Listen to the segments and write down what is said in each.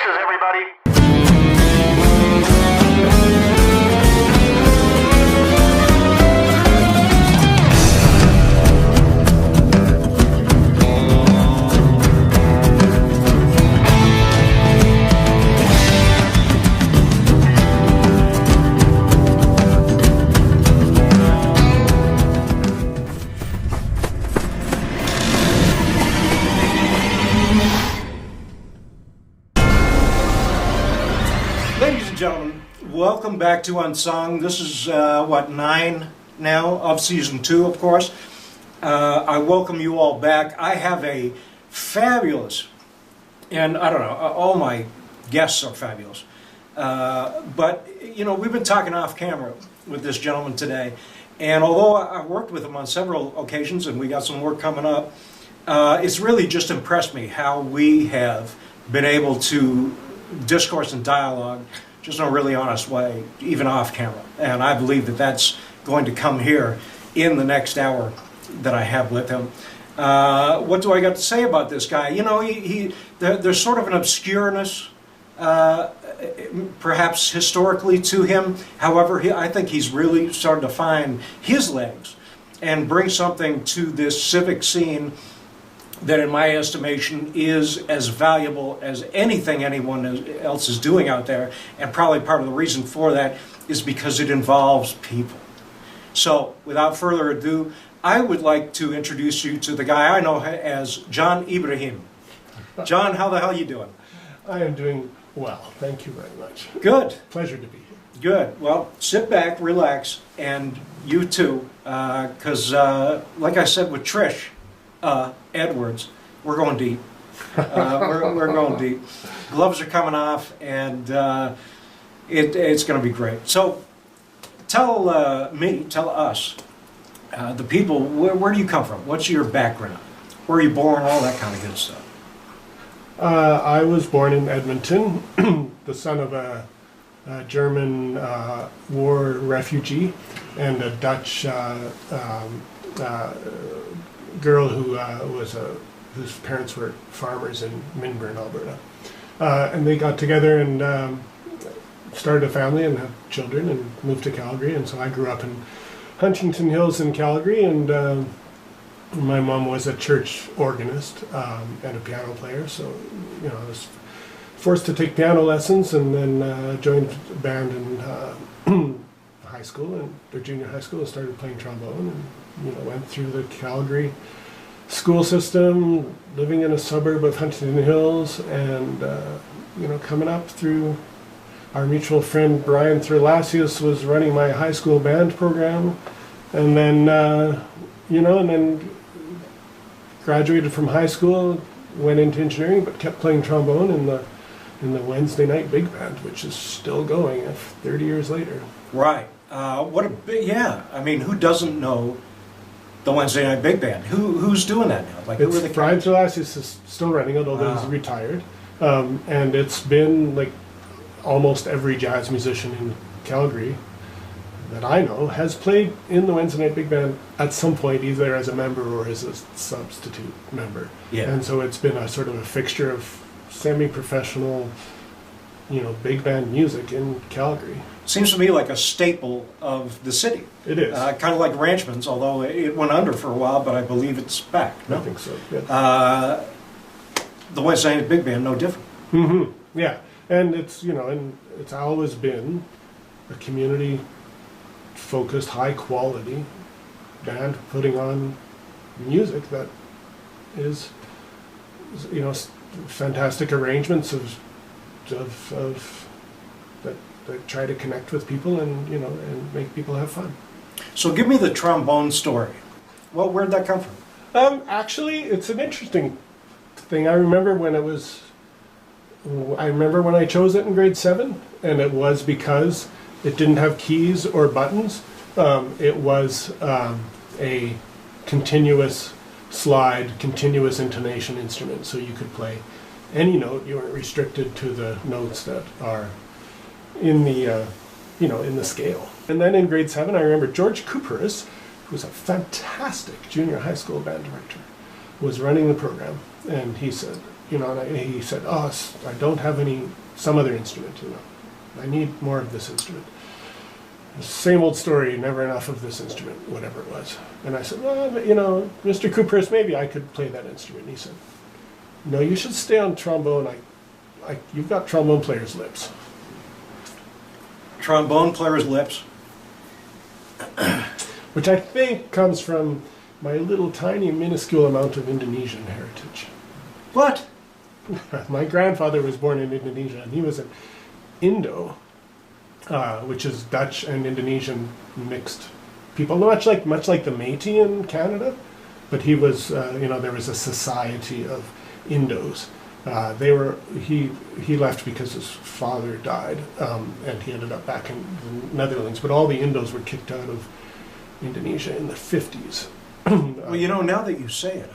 mixes, everybody. Ladies and gentlemen, welcome back to UNSUNG. This is, 9 now of Season 2, of course. I welcome you all back. I have a fabulous, and I don't know, all my guests are fabulous. But, you know, we've been talking off camera with this gentleman today, and although I've worked with him on several occasions and we got some work coming up, it's really just impressed me how we have been able to discourse and dialogue just in a really honest way, even off camera. And I believe that that's going to come here in the next hour that I have with him. What do I got to say about this guy? You know, there's sort of an obscureness, perhaps historically, to him. However, I think he's really started to find his legs and bring something to this civic scene that in my estimation is as valuable as anything anyone else is doing out there, and probably part of the reason for that is because it involves people. So, without further ado, I would like to introduce you to the guy I know as John Ibrahim. John, how the hell are you doing? I am doing well, thank you very much. Good. Pleasure to be here. Good. Well, sit back, relax, and you too, because like I said with Trish Edwards, we're going deep. We're going deep. Gloves are coming off, and it's going to be great. So, tell us, the people, where do you come from? What's your background? Where are you born? All that kind of good stuff. I was born in Edmonton, the son of a German war refugee and a Dutch girl whose parents were farmers in Minburn, Alberta. And they got together and started a family and had children and moved to Calgary. And so I grew up in Huntington Hills in Calgary, and my mom was a church organist and a piano player. So, you know, I was forced to take piano lessons, and then joined a band in high school or junior high school, and started playing trombone, and you know, went through the Calgary school system, living in a suburb of Huntington Hills, and you know, coming up through our mutual friend Brian Thurlasius was running my high school band program, and then you know, and then graduated from high school, went into engineering, but kept playing trombone in the Wednesday night big band, which is still going 30 years later. Right. What a big, yeah. I mean, who doesn't know the Wednesday Night Big Band? Who's doing that now? Like, it's Brian Thurlasius is still running it, although he's retired. And it's been like almost every jazz musician in Calgary that I know has played in the Wednesday Night Big Band at some point, either as a member or as a substitute member. Yeah. And so it's been a sort of a fixture of semi-professional, you know, big band music in Calgary. Seems to me like a staple of the city. It is. Kind of like Ranchman's, although it went under for a while, but I believe it's back. No? I think so, yeah. The Wednesday Night Big Band, no different. Mm-hmm. Yeah, and it's, you know, and it's always been a community-focused, high-quality band putting on music that is, you know, fantastic arrangements of that try to connect with people and, you know, and make people have fun. So give me the trombone story. Well, where'd that come from? Actually, it's an interesting thing. I remember when I chose it in grade 7, and it was because it didn't have keys or buttons. It was a continuous slide, continuous intonation instrument, so you could play any note. You weren't restricted to the notes that are in the in the scale. And then in grade 7, I remember George Cooperis, who was a fantastic junior high school band director, was running the program, and he said, and he said, oh, I don't have some other instrument, I need more of this instrument. Same old story, never enough of this instrument, whatever it was. And I said, well, Mr. Cooper's, maybe I could play that instrument. And he said, no, you should stay on trombone. You've got trombone player's lips. Trombone player's lips? Which I think comes from my little tiny minuscule amount of Indonesian heritage. What? My grandfather was born in Indonesia, and he was an Indo, which is Dutch and Indonesian mixed people, much like the Métis in Canada. But he was, there was a society of Indos. He left because his father died, and he ended up back in the Netherlands. But all the Indos were kicked out of Indonesia in the 50s. Well, now that you say it,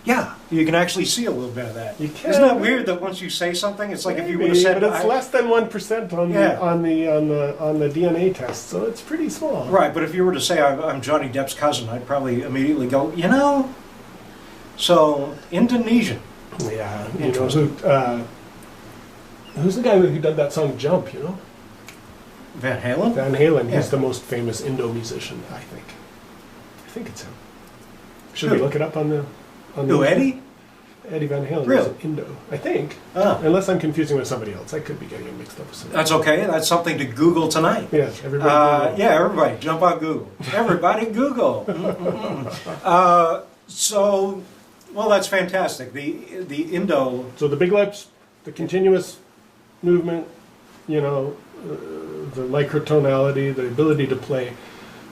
yeah, you can actually see a little bit of that. You can. Isn't that weird that once you say something, it's like if you would have said... But it's less than 1% on the DNA test, so it's pretty small. Right, but if you were to say I'm Johnny Depp's cousin, I'd probably immediately go, So, Indonesian. Yeah, who's the guy who did that song Jump, Van Halen? Van Halen, Yeah. he's the most famous Indo musician, I think. I think it's him. Should Who? we look it up on the... Who, Eddie? Eddie Van Halen Really? is an Indo, I think. Oh. Unless I'm confusing with somebody else. I could be getting him mixed up with somebody. That's okay. That's something to Google tonight. Yes, everybody. Yeah, everybody, jump on Google. Everybody Google. Well, that's fantastic. The Indo... So the big lips, the continuous movement, the microtonality, the ability to play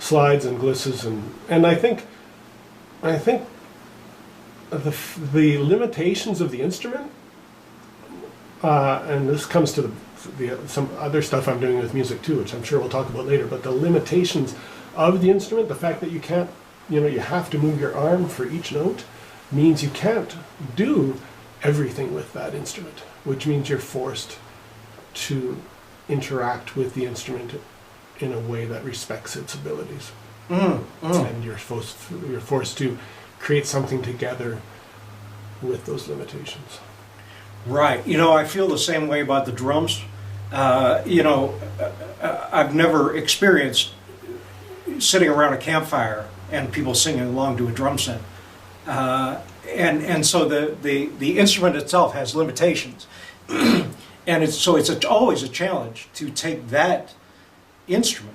slides and glisses, and I think the limitations of the instrument, and this comes to some other stuff I'm doing with music too, which I'm sure we'll talk about later, but the limitations of the instrument, the fact that you can't, you have to move your arm for each note, means you can't do everything with that instrument, which means you're forced to interact with the instrument in a way that respects its abilities. And you're forced to create something together with those limitations. Right. I feel the same way about the drums. I've never experienced sitting around a campfire and people singing along to a drum set. And so the instrument itself has limitations. And it's always a challenge to take that instrument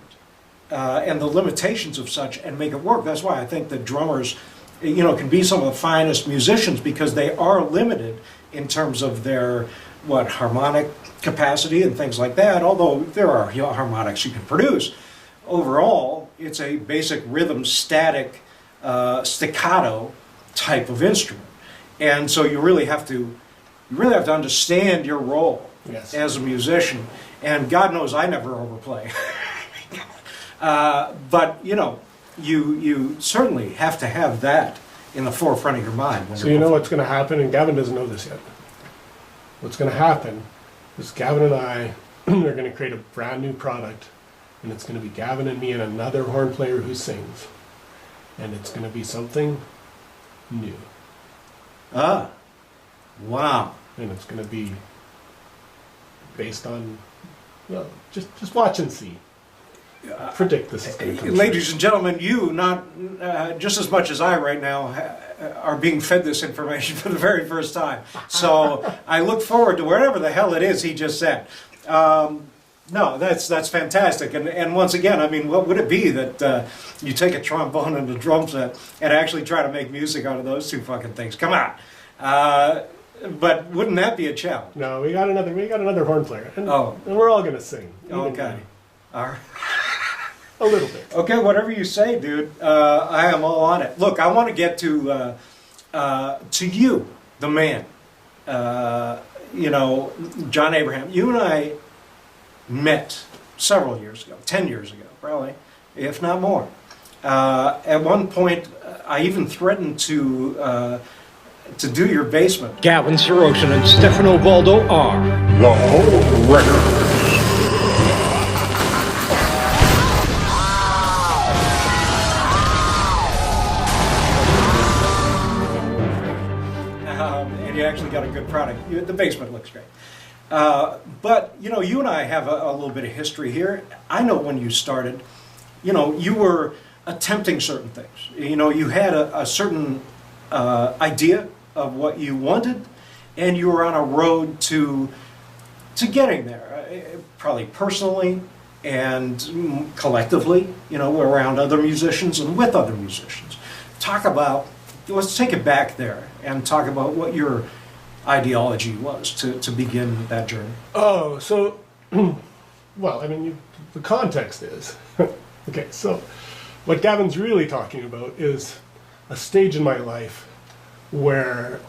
and the limitations of such and make it work. That's why I think that drummers, can be some of the finest musicians, because they are limited in terms of their, harmonic capacity and things like that, although there are harmonics you can produce. Overall, it's a basic rhythm, static, staccato type of instrument. And so you really have to understand your role as a musician. And God knows I never overplay. But you certainly have to have that in the forefront of your mind. So what's going to happen, and Gavin doesn't know this yet. What's going to happen is Gavin and I are going to create a brand new product, and it's going to be Gavin and me and another horn player who sings. And it's going to be something new. Ah, wow. And it's going to be based on, just watch and see. Predict this is going to come Ladies true. and gentlemen, you, not just as much as I right now, are being fed this information for the very first time. So I look forward to whatever the hell it is he just said. No, that's fantastic. And once again, what would it be that you take a trombone and a drum set and actually try to make music out of those two fucking things? Come on. But wouldn't that be a challenge? No, we got another horn player, and Oh. and we're all going to sing. Okay. All right. A little bit. Okay, whatever you say, dude. I am all on it. Look, I want to get to you, the man. John Abraham. You and I met several years ago, 10 years ago, probably, if not more. At one point, I even threatened to do your basement. Gavin Sarosian and Stefano Baldo are The whole record. And you actually got a good product. The basement looks great. But, you know, you and I have a little bit of history here. I know when you started, you know, you were attempting certain things. You know, you had a certain idea of what you wanted, and you were on a road to getting there, probably personally and collectively, you know, around other musicians and with other musicians. Talk about, let's take it back there and talk about what your ideology was to begin that journey. Oh, so, well, I mean, the context is, okay, so what Gavin's really talking about is a stage in my life where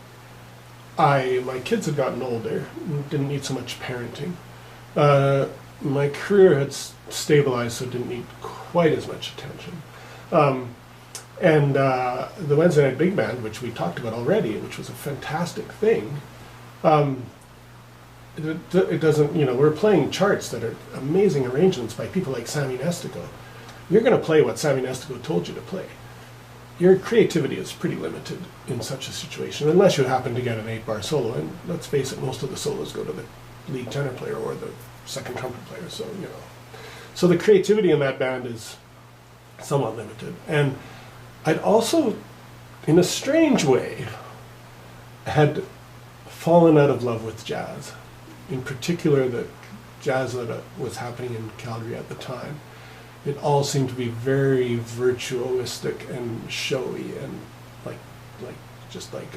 my kids had gotten older, didn't need so much parenting. My career had stabilized, so it didn't need quite as much attention. And the Wednesday Night Big Band, which we talked about already, which was a fantastic thing, it doesn't, you know, we're playing charts that are amazing arrangements by people like Sammy Nestico. You're going to play what Sammy Nestico told you to play. Your creativity is pretty limited in such a situation, unless you happen to get an 8-bar solo. And let's face it, most of the solos go to the lead tenor player or the second trumpet player. So, you know, so the creativity in that band is somewhat limited. And I'd also, in a strange way, had fallen out of love with jazz. In particular, the jazz that was happening in Calgary at the time. It all seemed to be very virtuosic and showy and just like,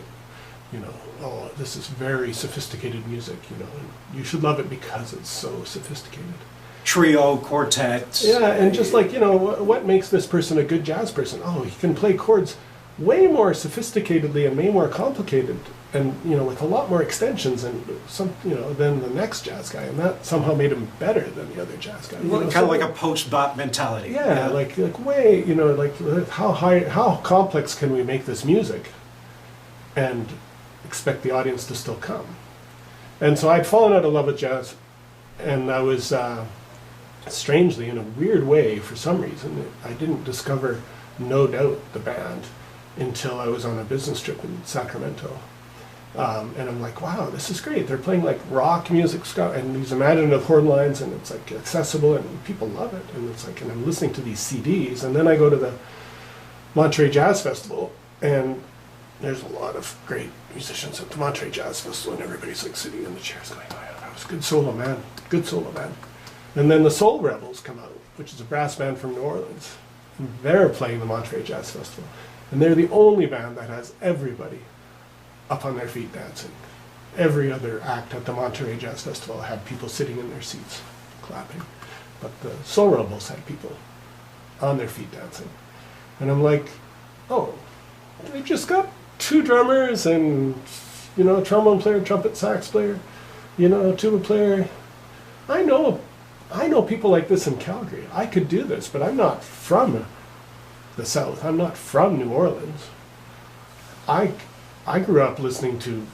you know, oh, this is very sophisticated music, you know, and you should love it because it's so sophisticated. Trio, quartet. Yeah, and just like, you know, what makes this person a good jazz person? Oh, he can play chords way more sophisticatedly and way more complicated, and, you know, with a lot more extensions and some, you know, than the next jazz guy, and that somehow made him better than the other jazz guy. Well, kind of like a post-bop mentality. Yeah, like way, you know, like how complex can we make this music, and expect the audience to still come? And so I'd fallen out of love with jazz, and I was strangely, in a weird way, for some reason, I didn't discover No Doubt the band until I was on a business trip in Sacramento. And I'm like, wow, this is great. They're playing like rock music, and these imaginative horn lines, and it's like accessible, and people love it. And it's like, and I'm listening to these CDs, and then I go to the Monterey Jazz Festival, and there's a lot of great musicians at the Monterey Jazz Festival, and everybody's like sitting in the chairs going, oh yeah, that was a good solo, man. Good solo, man. And then the Soul Rebels come out, which is a brass band from New Orleans. And they're playing the Monterey Jazz Festival. And they're the only band that has everybody up on their feet dancing. Every other act at the Monterey Jazz Festival had people sitting in their seats clapping. But the Soul Rebels had people on their feet dancing. And I'm like, oh, they've just got 2 drummers and, you know, a trombone player, trumpet, sax player, you know, tuba player. I know people like this in Calgary. I could do this, but I'm not from the South. I'm not from New Orleans. I grew up listening to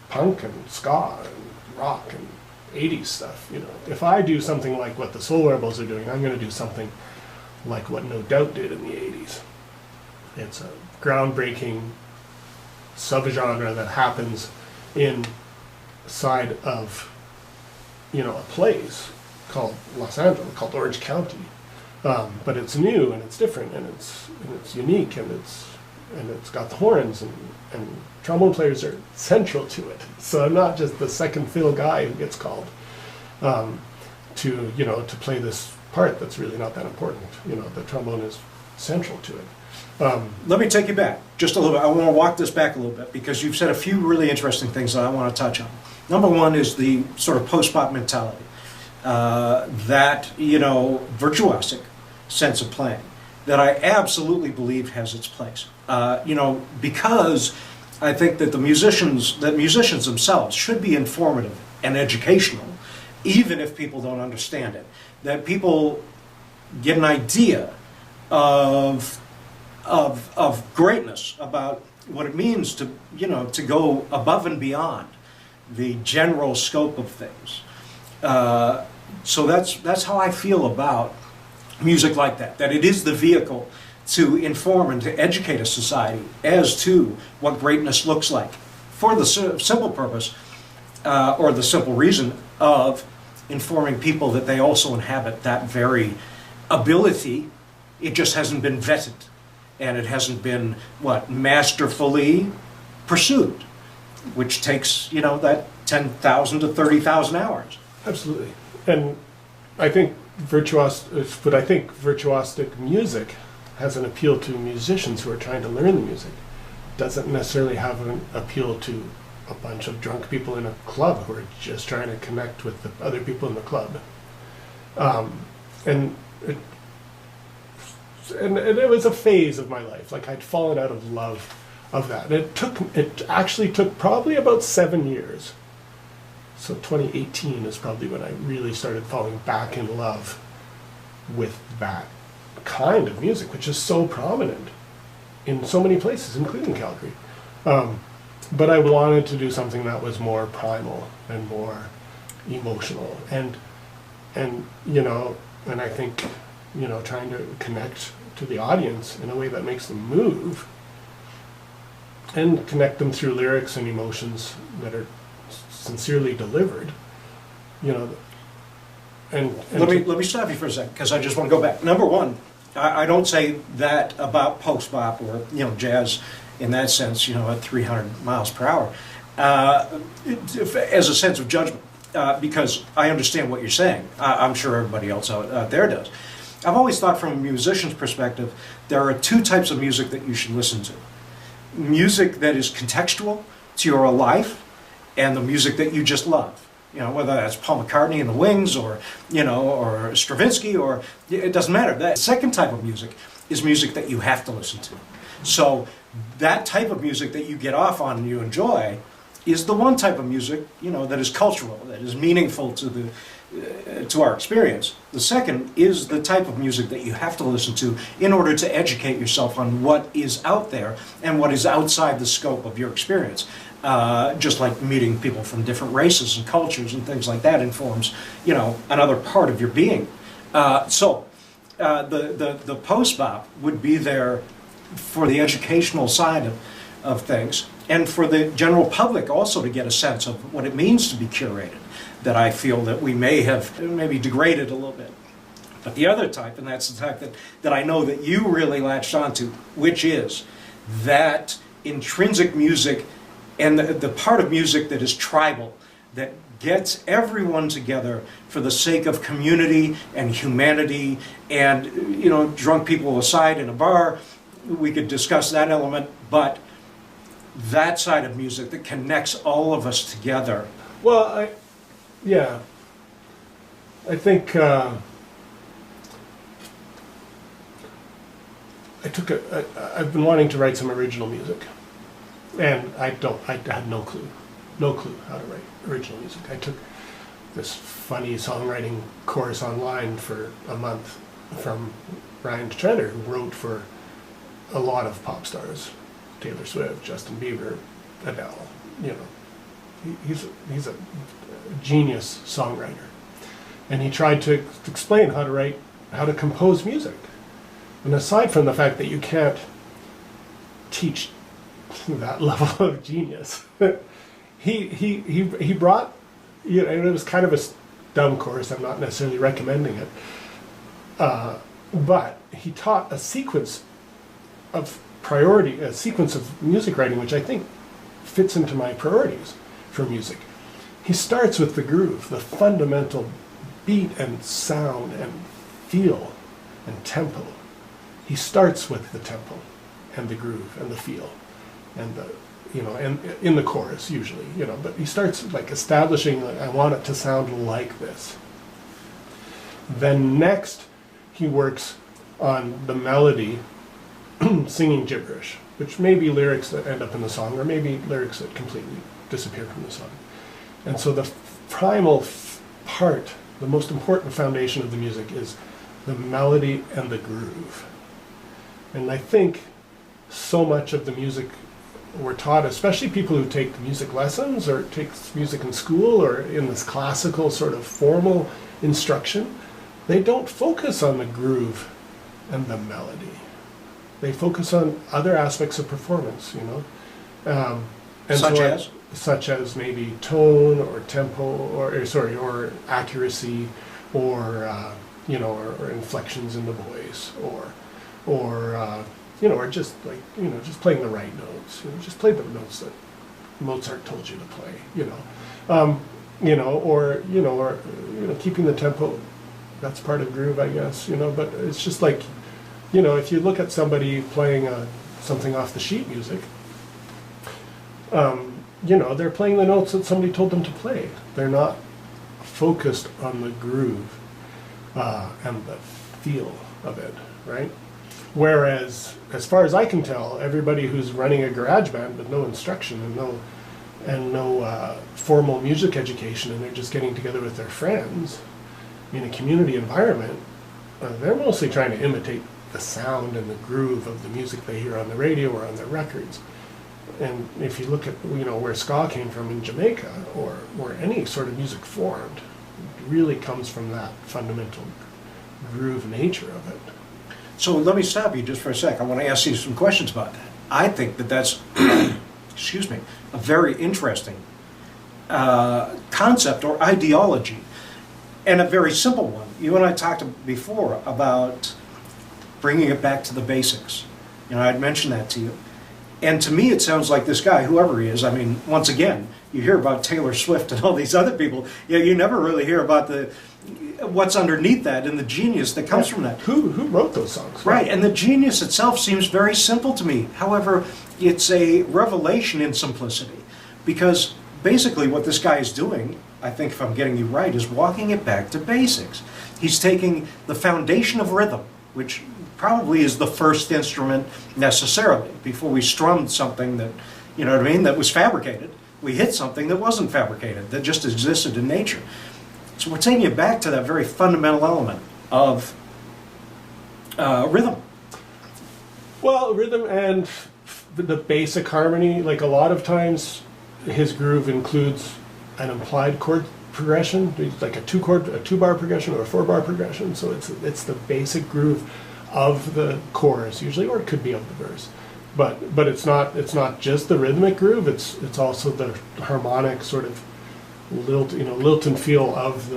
punk and ska and rock and 80s stuff, you know. If I do something like what the Soul Rebels are doing, I'm going to do something like what No Doubt did in the 80s. It's a groundbreaking subgenre that happens inside of, you know, a place called Los Angeles, called Orange County. But it's new and it's different and it's unique and it's got the horns and trombone players are central to it. So I'm not just the second fiddle guy who gets called to, you know, to play this part that's really not that important. You know, the trombone is central to it. Let me take you back just a little bit. I want to walk this back a little bit because you've said a few really interesting things that I want to touch on. Number one is the sort of post-bop mentality, that, you know, virtuosic sense of playing that I absolutely believe has its place. You know, because I think that musicians themselves should be informative and educational, even if people don't understand it. That people get an idea of greatness, about what it means to, you know, to go above and beyond the general scope of things. So that's how I feel about music like that. That it is the vehicle to inform and to educate a society as to what greatness looks like for the simple purpose or the simple reason of informing people that they also inhabit that very ability. It just hasn't been vetted, and it hasn't been, masterfully pursued, which takes, that 10,000 to 30,000 hours. Absolutely. And I think virtuosic music has an appeal to musicians who are trying to learn the music. Doesn't necessarily have an appeal to a bunch of drunk people in a club who are just trying to connect with the other people in the club. And it was a phase of my life. Like, I'd fallen out of love of that. And it actually took probably about 7 years. So 2018 is probably when I really started falling back in love with that kind of music, which is so prominent in so many places, including Calgary. But I wanted to do something that was more primal and more emotional, and I think, trying to connect to the audience in a way that makes them move, and connect them through lyrics and emotions that are sincerely delivered, and Let me stop you for a second, because I just want to go back. Number one, I don't say that about post-bop or, jazz in that sense, at 300 miles per hour, as a sense of judgment, because I understand what you're saying. I'm sure everybody else out there does. I've always thought, from a musician's perspective, there are two types of music that you should listen to. Music that is contextual to your life, and the music that you just love. Whether that's Paul McCartney and the Wings, or or Stravinsky, or it doesn't matter. That second type of music is music that you have to listen to. So that type of music that you get off on and you enjoy is the one type of music, that is cultural, that is meaningful to our experience. The second is the type of music that you have to listen to in order to educate yourself on what is out there and what is outside the scope of your experience. Just like meeting people from different races and cultures and things like that informs, another part of your being. So the post-bop would be there for the educational side of things, and for the general public also to get a sense of what it means to be curated, that I feel that we may have maybe degraded a little bit. But the other type, and that's the type that I know that you really latched onto, which is that intrinsic music, and the part of music that is tribal, that gets everyone together for the sake of community and humanity, and, drunk people aside in a bar, we could discuss that element, but that side of music that connects all of us together. Well, I think I've been wanting to write some original music, and I had no clue how to write original music. I took this funny songwriting course online for a month from Ryan Trenner, who wrote for a lot of pop stars, Taylor Swift, Justin Bieber, Adele. He's a genius songwriter, and he tried to explain how to compose music. And aside from the fact that you can't teach that level of genius, he brought, and it was kind of a dumb course. I'm not necessarily recommending it, but he taught a sequence of music writing, which I think fits into my priorities for music. He starts with the groove, the fundamental beat and sound and feel and tempo. He starts with the tempo and the groove and the feel and and in the chorus usually, but he starts like establishing, I want it to sound like this. Then next he works on the melody, singing gibberish, which may be lyrics that end up in the song, or maybe lyrics that completely disappear from the song. And so the primal part, the most important foundation of the music, is the melody and the groove. And I think so much of the music we're taught, especially people who take music lessons or take music in school or in this classical sort of formal instruction, they don't focus on the groove and the melody. They focus on other aspects of performance, And Such so as? such as maybe tone or tempo or accuracy or or inflections in the voice or just like just playing the right notes. Just play the notes that Mozart told you to play. Or keeping the tempo. That's part of groove, I guess. But it's just like if you look at somebody playing something off the sheet music. They're playing the notes that somebody told them to play. They're not focused on the groove and the feel of it, right? Whereas, as far as I can tell, everybody who's running a garage band with no instruction and no formal music education, and they're just getting together with their friends in a community environment, they're mostly trying to imitate the sound and the groove of the music they hear on the radio or on their records. And if you look at where ska came from in Jamaica, or where any sort of music formed, it really comes from that fundamental groove nature of it. So let me stop you just for a sec. I want to ask you some questions about that. I think that's, excuse me, a very interesting concept or ideology, and a very simple one. You and I talked before about bringing it back to the basics. I'd mentioned that to you. And to me, it sounds like this guy, whoever he is, I mean, once again, you hear about Taylor Swift and all these other people. You never really hear about what's underneath that and the genius that comes from that. Who wrote those songs? Right, and the genius itself seems very simple to me. However, it's a revelation in simplicity. Because basically what this guy is doing, I think if I'm getting you right, is walking it back to basics. He's taking the foundation of rhythm, which probably is the first instrument necessarily. Before we strummed something that, that was fabricated, we hit something that wasn't fabricated, that just existed in nature. So we're taking it back to that very fundamental element of rhythm. Well, rhythm and the basic harmony, like a lot of times his groove includes an implied chord progression, like a two-bar progression or a 4-bar progression. So it's the basic groove of the chorus usually, or it could be of the verse, but it's not just the rhythmic groove. It's also the harmonic sort of lilt and feel of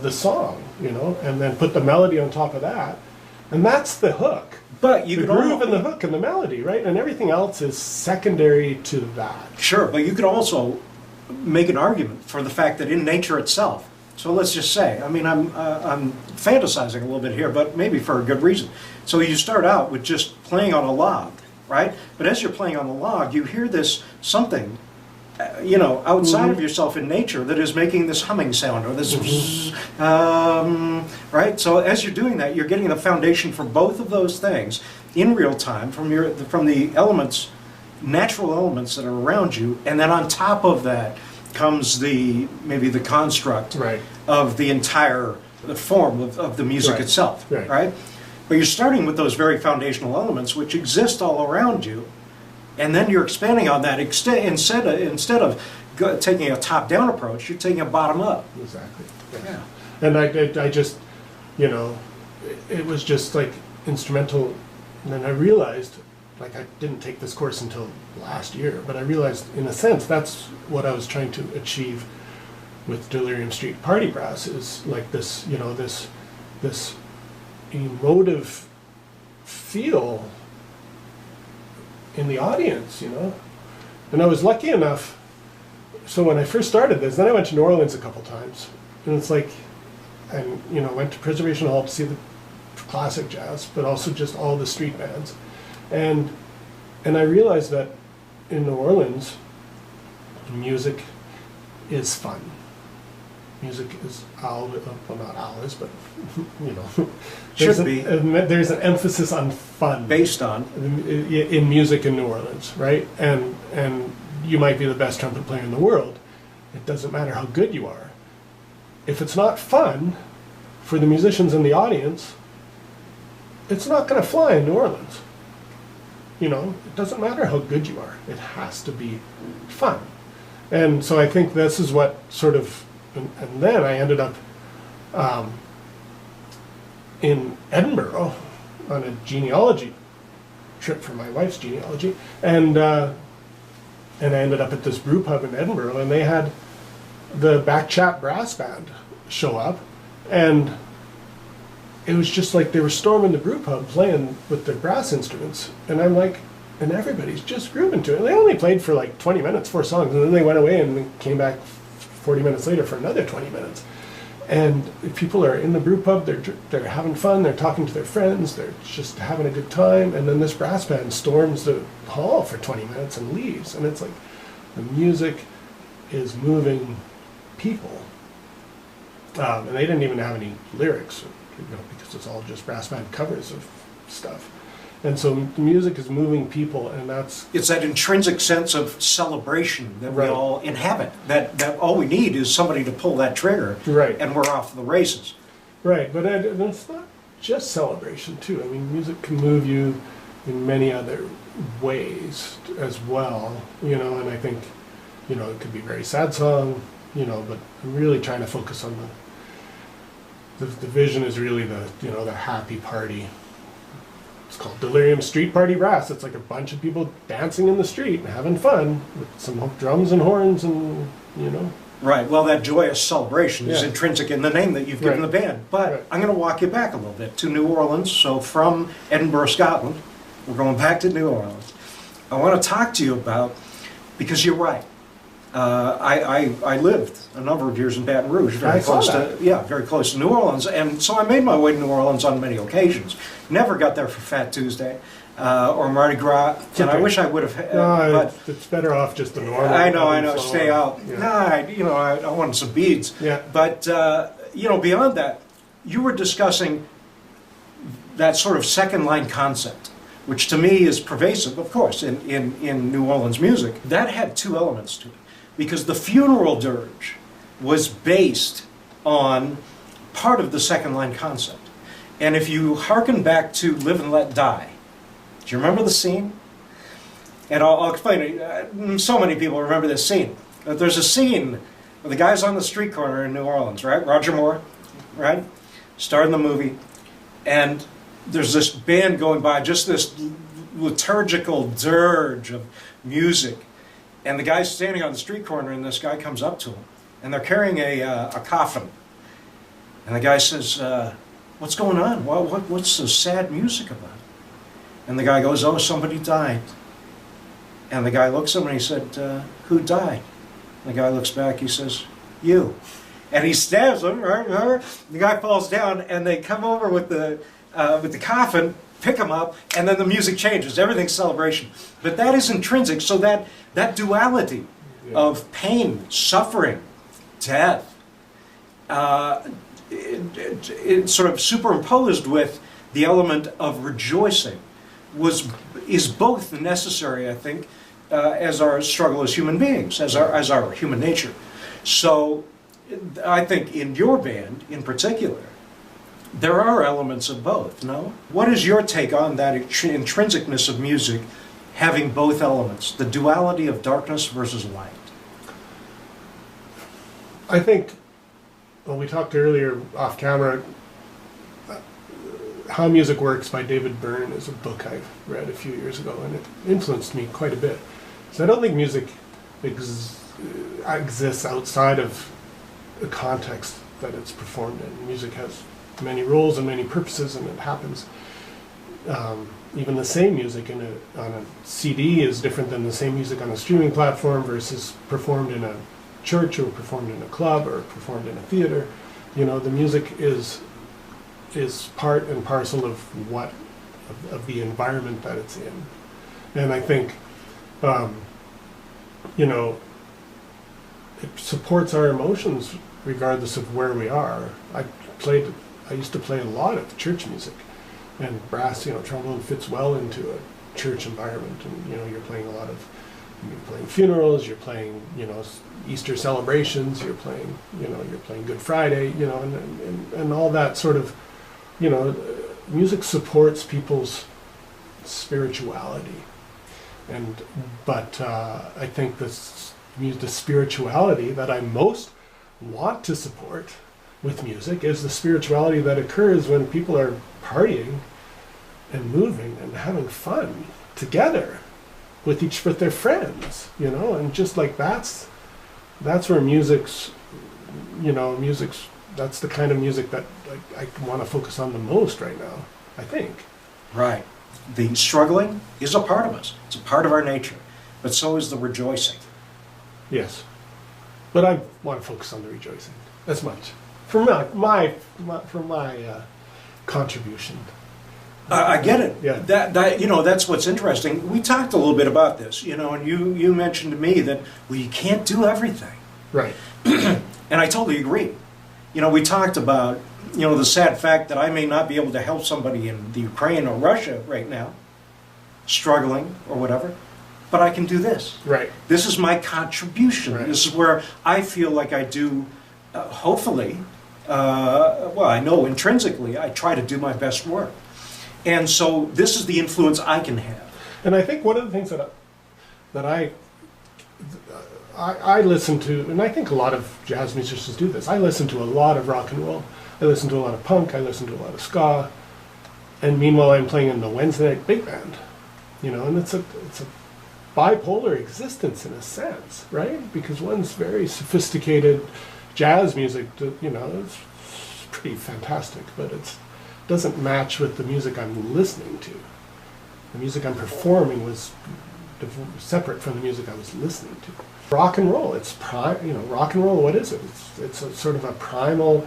the song, and then put the melody on top of that, and that's the hook. But you the could groove and the hook and the melody, right? And everything else is secondary to that. Sure, but you could also make an argument for the fact that in nature itself. So let's just say, I mean, I'm fantasizing a little bit here, but maybe for a good reason. So you start out with just playing on a log, right? But as you're playing on the log, you hear this something, outside of yourself in nature that is making this humming sound or this, right? So as you're doing that, you're getting the foundation for both of those things in real time from the elements, natural elements that are around you, and then on top of that comes maybe the construct of the entire form of the music itself, right? But you're starting with those very foundational elements which exist all around you, and then you're expanding on that. Instead of taking a top-down approach, you're taking a bottom-up. Exactly. Yeah. And I just, it was just like instrumental, and then I realized, like, I didn't take this course until last year, but I realized, in a sense, that's what I was trying to achieve with Delirium Street Party Brass, is like this, this emotive feel in the audience, And I was lucky enough, so when I first started this, then I went to New Orleans a couple times, and it's like, and, went to Preservation Hall to see the classic jazz, but also just all the street bands. And I realized that in New Orleans, music is fun. Music is always, well, not always, but Should be. There's an emphasis on fun Based on. in music in New Orleans, right? And you might be the best trumpet player in the world. It doesn't matter how good you are. If it's not fun for the musicians in the audience, it's not going to fly in New Orleans. It doesn't matter how good you are. It has to be fun. And so I think this is what sort of, and then I ended up in Edinburgh on a genealogy trip for my wife's genealogy, and and I ended up at this brew pub in Edinburgh, and they had the Backchat brass band show up, and it was just like they were storming the brew pub playing with their brass instruments, and I'm like, and everybody's just grooving to it. And they only played for like 20 minutes, 4 songs, and then they went away and came back 40 minutes later for another 20 minutes. And people are in the brew pub, they're having fun, they're talking to their friends, they're just having a good time, and then this brass band storms the hall for 20 minutes and leaves. And it's like, the music is moving people. And they didn't even have any lyrics, because it's all just brass band covers of stuff. And so the music is moving people, and that's... It's that intrinsic sense of celebration that we Right. all inhabit. That all we need is somebody to pull that trigger, Right. and we're off to the races. Right, but it's not just celebration, too. I mean, music can move you in many other ways as well, and I think, it could be a very sad song, but I'm really trying to focus on the vision is really the happy party. It's called Delirium Street Party Brass. It's like a bunch of people dancing in the street and having fun with some drums and horns and, Right, well, that joyous celebration is Yeah. intrinsic in the name that you've given Right. the band. But Right. I'm going to walk you back a little bit to New Orleans. So from Edinburgh, Scotland, we're going back to New Orleans. I want to talk to you about, because you're right, I lived a number of years in Baton Rouge, I saw very close to New Orleans, and so I made my way to New Orleans on many occasions. Never got there for Fat Tuesday or Mardi Gras, and I okay. wish I would have. No, But it's better off just the normal. I know, ebb and flow. stay out. Yeah. Nah, I wanted some beads. Yeah. But beyond that, you were discussing that sort of second line concept, which to me is pervasive, of course, in New Orleans music. That had two elements to it. Because the funeral dirge was based on part of the second line concept. And if you hearken back to Live and Let Die, do you remember the scene? And I'll explain it. So many people remember this scene. There's a scene where the guy's on the street corner in New Orleans, right? Roger Moore, right? Starred in the movie. And there's this band going by, just this liturgical dirge of music. And the guy's standing on the street corner, and this guy comes up to him. And they're carrying a coffin. And the guy says, what's going on? What's the sad music about? And the guy goes, oh, somebody died. And the guy looks at him and he said, who died? And the guy looks back, he says, you. And he stabs him, right? The guy falls down, and they come over with the coffin, pick him up, and then the music changes. Everything's celebration. But that is intrinsic, so that duality of pain, suffering, death, it's sort of superimposed with the element of rejoicing is both necessary, I think, as our struggle as human beings, as our human nature. So I think in your band in particular, there are elements of both, no? What is your take on that intrinsicness of music having both elements, the duality of darkness versus light? I think, well, we talked earlier off camera, How Music Works by David Byrne is a book I read a few years ago, and it influenced me quite a bit. So I don't think music exists outside of the context that it's performed in. Music has many roles and many purposes, and it happens. Even the same music on a CD is different than the same music on a streaming platform versus performed in a church or performed in a club or performed in a theater. The music is part and parcel of of the environment that it's in. And I think, it supports our emotions regardless of where we are. I used to play a lot of church music, and brass, trombone fits well into a church environment. And you're playing funerals, you're playing Easter celebrations, you're playing Good Friday, and all that sort of, music supports people's spirituality. But I think the spirituality that I most want to support with music is the spirituality that occurs when people are partying and moving and having fun together. with their friends, you know, and just like that's where music's, you know, that's the kind of music that I want to focus on the most right now, I think. Right. The struggling is a part of us. It's a part of our nature. But so is the rejoicing. Yes. But I want to focus on the rejoicing as much. For my contribution. I get it. Yeah. That you know, that's what's interesting. We talked a little bit about this, you know, and you mentioned to me that, well, you can't do everything. Right. And I totally agree. You know, we talked about, you know, the sad fact that I may not be able to help somebody in the Ukraine or Russia right now, struggling or whatever, but I can do this. Right. This is my contribution. Right. This is where I feel like I do, hopefully, well, I know intrinsically, I try to do my best work. And so this is the influence I can have. And I think one of the things that I listen to, and I think a lot of jazz musicians do this, I listen to a lot of rock and roll, I listen to a lot of punk, I listen to a lot of ska, and meanwhile I'm playing in the Wednesday night big band, you know, and it's a bipolar existence in a sense, right? Because one's very sophisticated jazz music, you know, it's pretty fantastic, but it doesn't match with the music I'm listening to. The music I'm performing was separate from the music I was listening to. Rock and roll, rock and roll, what is it? It's a sort of a primal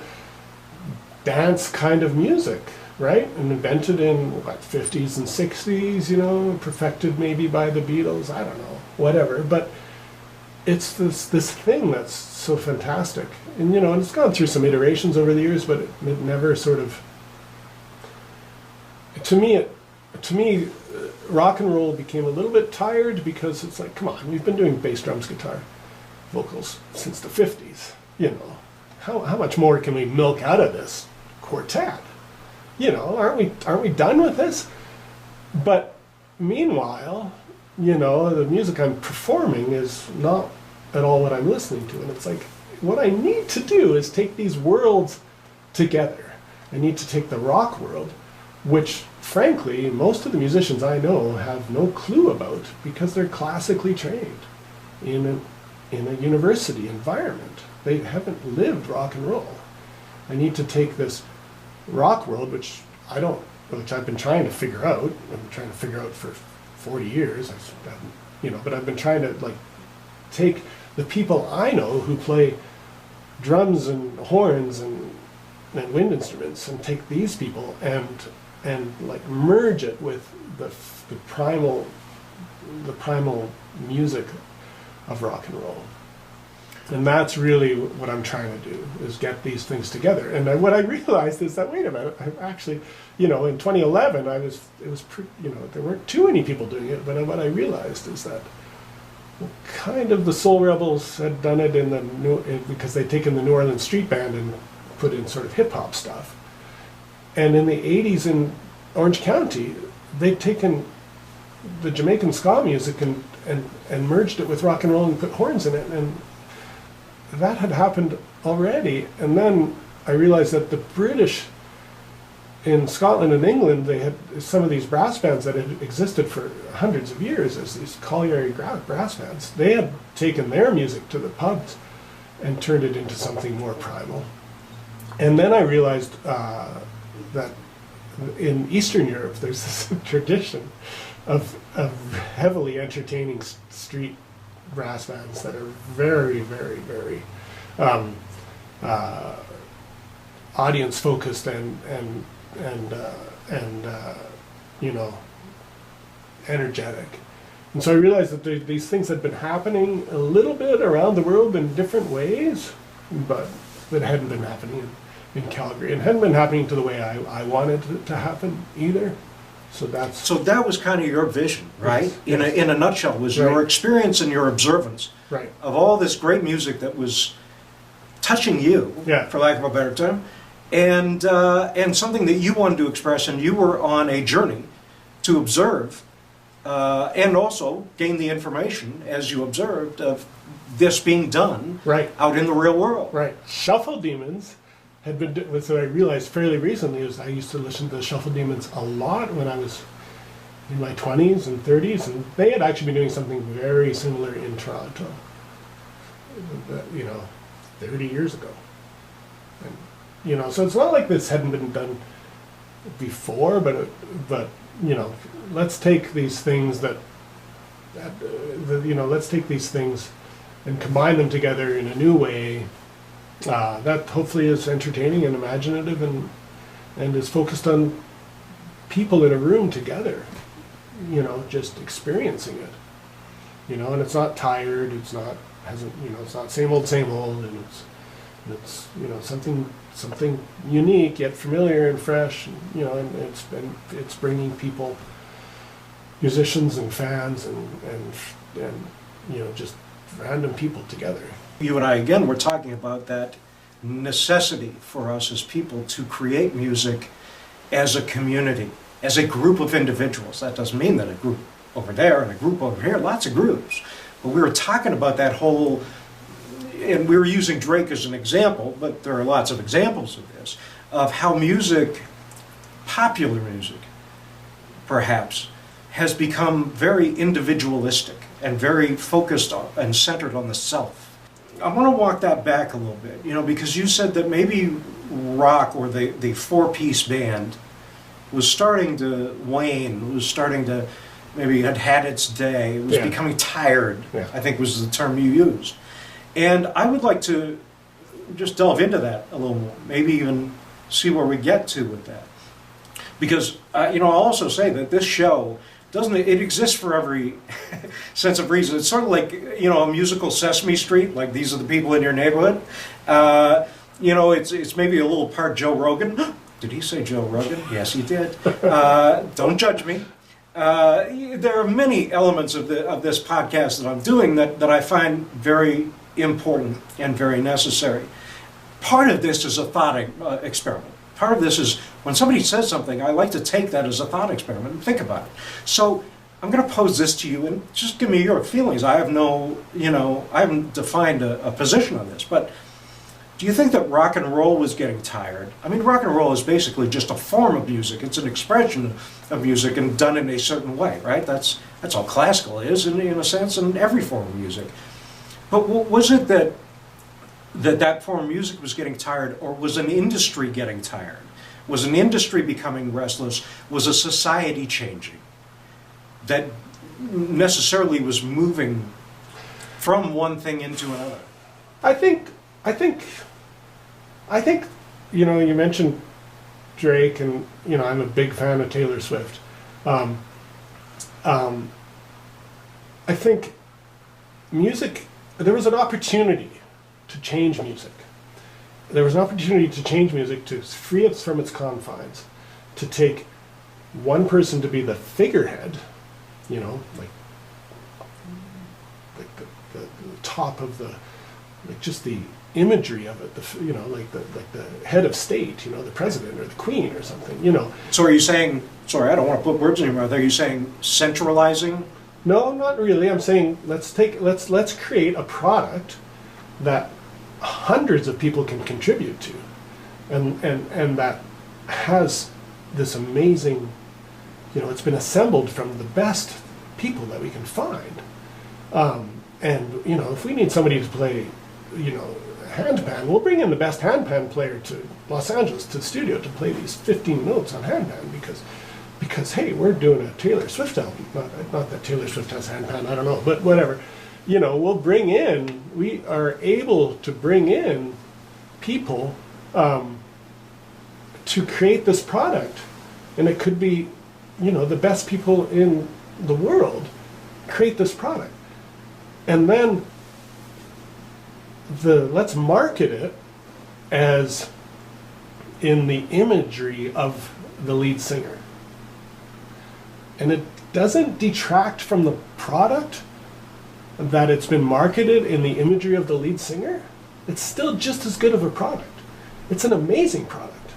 dance kind of music, right? And invented in, 50s and 60s, you know, perfected maybe by the Beatles, I don't know, whatever. But it's this thing that's so fantastic. And, you know, and it's gone through some iterations over the years, but it never sort of, to me, rock and roll became a little bit tired because it's like, come on, we've been doing bass, drums, guitar, vocals since the 50s. You know, how much more can we milk out of this quartet? You know, aren't we done with this? But meanwhile, you know, the music I'm performing is not at all what I'm listening to, and it's like, what I need to do is take these worlds together. I need to take the rock world, which frankly most of the musicians I know have no clue about because they're classically trained in a university environment. They haven't lived rock and roll. I need to take this rock world, which I've been trying to figure out. I've been trying to figure out for 40 years. But I've been trying to take the people I know who play drums and horns and wind instruments and take these people and merge it with the primal music of rock and roll. And that's really what I'm trying to do, is get these things together. And what I realized is that, wait a minute, I actually, in 2011, there weren't too many people doing it, but what I realized is that kind of the Soul Rebels had done it because they'd taken the New Orleans street band and put in sort of hip-hop stuff. And in the 80s in Orange County, they'd taken the Jamaican ska music and merged it with rock and roll and put horns in it, and that had happened already. And then I realized that the British in Scotland and England, they had some of these brass bands that had existed for hundreds of years as these colliery brass bands. They had taken their music to the pubs and turned it into something more primal. And then I realized that in Eastern Europe, there's this tradition of heavily entertaining street brass bands that are very, very, very audience focused and energetic. And so I realized that these things had been happening a little bit around the world in different ways, but that hadn't been happening in Calgary, and hadn't been happening to the way I wanted it to happen either. So that was kind of your vision, right? Yes. In a nutshell, was your experience and your observance right. of all this great music that was touching you, for lack of a better term, and something that you wanted to express, and you were on a journey to observe and also gain the information as you observed of this being done out in the real world. Right. Shuffle Demons had been, so I realized fairly recently, is I used to listen to the Shuffle Demons a lot when I was in my 20s and 30s, and they had actually been doing something very similar in Toronto, 30 years ago. And, so it's not like this hadn't been done before, but let's take these things let's take these things and combine them together in a new way that hopefully is entertaining and imaginative and is focused on people in a room together, just experiencing it, and it's not tired, it's not same old, and it's something unique yet familiar and fresh, and it's bringing people, musicians and fans and just random people together. You and I, again, were talking about that necessity for us as people to create music as a community, as a group of individuals. That doesn't mean that a group over there and a group over here, lots of groups. But we were talking about that whole, and we were using Drake as an example, but there are lots of examples of this, of how music, popular music, perhaps, has become very individualistic and very focused on, and centered on the self. I want to walk that back a little bit, because you said that maybe rock or the four-piece band was starting to wane, was starting to, maybe had its day, it was becoming tired, I think was the term you used. And I would like to just delve into that a little more, maybe even see where we get to with that. Because, I'll also say that this show, it exists for every sense of reason. It's sort of like, a musical Sesame Street, like these are the people in your neighborhood. It's maybe a little part Joe Rogan. Did he say Joe Rogan? Yes, he did. Don't judge me. There are many elements of this podcast that I'm doing that I find very important and very necessary. Part of this is a thought experiment. Part of this is when somebody says something, I like to take that as a thought experiment and think about it. So I'm going to pose this to you and just give me your feelings. I have I haven't defined a position on this, but do you think that rock and roll was getting tired? I mean, rock and roll is basically just a form of music. It's an expression of music and done in a certain way, right? That's all classical is, in a sense, in every form of music. But was it that form of music was getting tired, or was an industry getting tired? Was an industry becoming restless? Was a society changing that necessarily was moving from one thing into another? I think you mentioned Drake, and I'm a big fan of Taylor Swift. I think music, there was an opportunity to change music. There was an opportunity to change music, to free it from its confines, to take one person to be the figurehead, like the top of the, like just the imagery of it, like the head of state, the president or the queen or something, So are you saying, sorry, I don't want to put words in your mouth, are you saying centralizing? No, not really. I'm saying let's create a product that hundreds of people can contribute to, and that has this amazing, it's been assembled from the best people that we can find, and if we need somebody to play, handpan, we'll bring in the best handpan player to Los Angeles, to the studio, to play these 15 notes on handpan, because hey, we're doing a Taylor Swift album. Not that Taylor Swift has handpan, I don't know, but whatever. We are able to bring in people to create this product, and it could be, the best people in the world create this product, and then let's market it as in the imagery of the lead singer. And it doesn't detract from the product that it's been marketed in the imagery of the lead singer. It's still just as good of a product. It's an amazing product.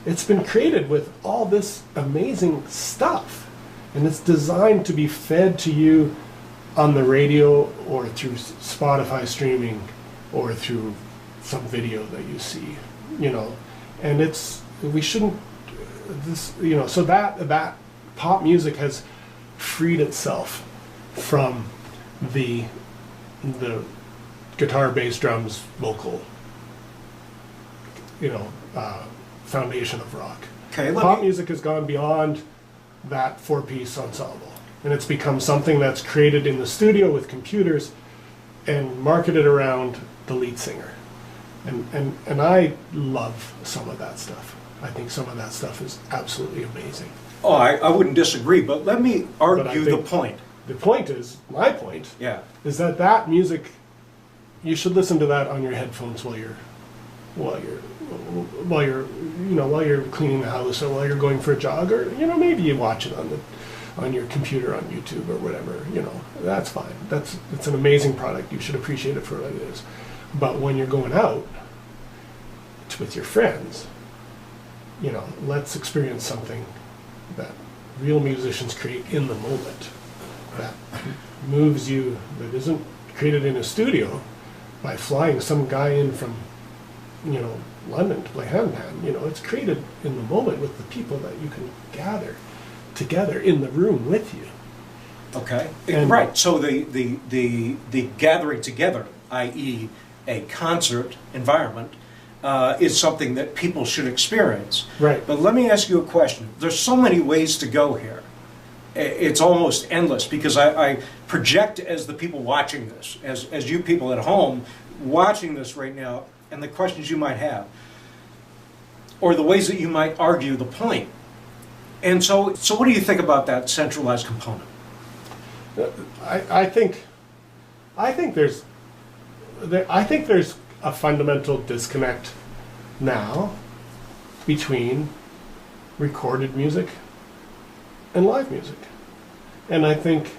It's been created with all this amazing stuff, and it's designed to be fed to you on the radio or through Spotify streaming or through some video that you see, and we shouldn't, so that pop music has freed itself from the guitar, bass, drums, vocal, foundation of rock. Okay, Pop music has gone beyond that four-piece ensemble, and it's become something that's created in the studio with computers and marketed around the lead singer. And I love some of that stuff. I think some of that stuff is absolutely amazing. Oh, I wouldn't disagree, but let me argue the point. The point is, my point, Yeah. is that music, you should listen to that on your headphones while you're cleaning the house, or while you're going for a jog, or maybe you watch it on your computer on YouTube or whatever. That's fine. It's an amazing product. You should appreciate it for what it is. But when you're going out with your friends, let's experience something that real musicians create in the moment, that moves you, that isn't created in a studio by flying some guy in from London to play hand-pan. It's created in the moment with the people that you can gather together in the room with you. Okay. And- Right. So the gathering together, i.e., a concert environment, is something that people should experience. Right. But let me ask you a question. There's so many ways to go here. It's almost endless, because I project as the people watching this, as you people at home watching this right now, and the questions you might have, or the ways that you might argue the point. And so what do you think about that centralized component? I think there's a fundamental disconnect now between recorded music and live music, and I think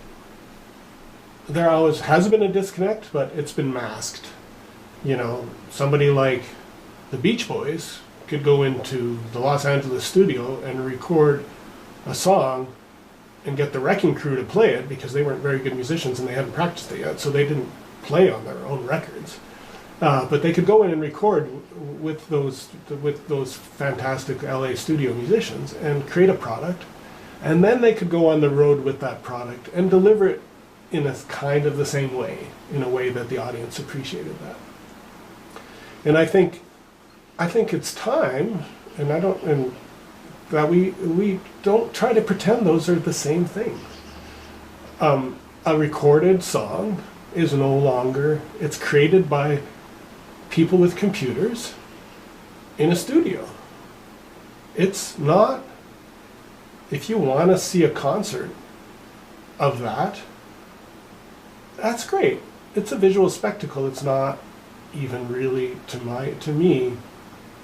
there always has been a disconnect, but it's been masked. Somebody like the Beach Boys could go into the Los Angeles studio and record a song and get the Wrecking Crew to play it, because they weren't very good musicians and they hadn't practiced it yet, so they didn't play on their own records. But they could go in and record with those fantastic LA studio musicians and create a product, and then they could go on the road with that product and deliver it in a kind of the same way, in a way that the audience appreciated that. And I think it's time, that we don't try to pretend those are the same thing. A recorded song is no longer, it's created by people with computers in a studio. It's not, if you want to see a concert of that, that's great. It's a visual spectacle. It's not even really, to me,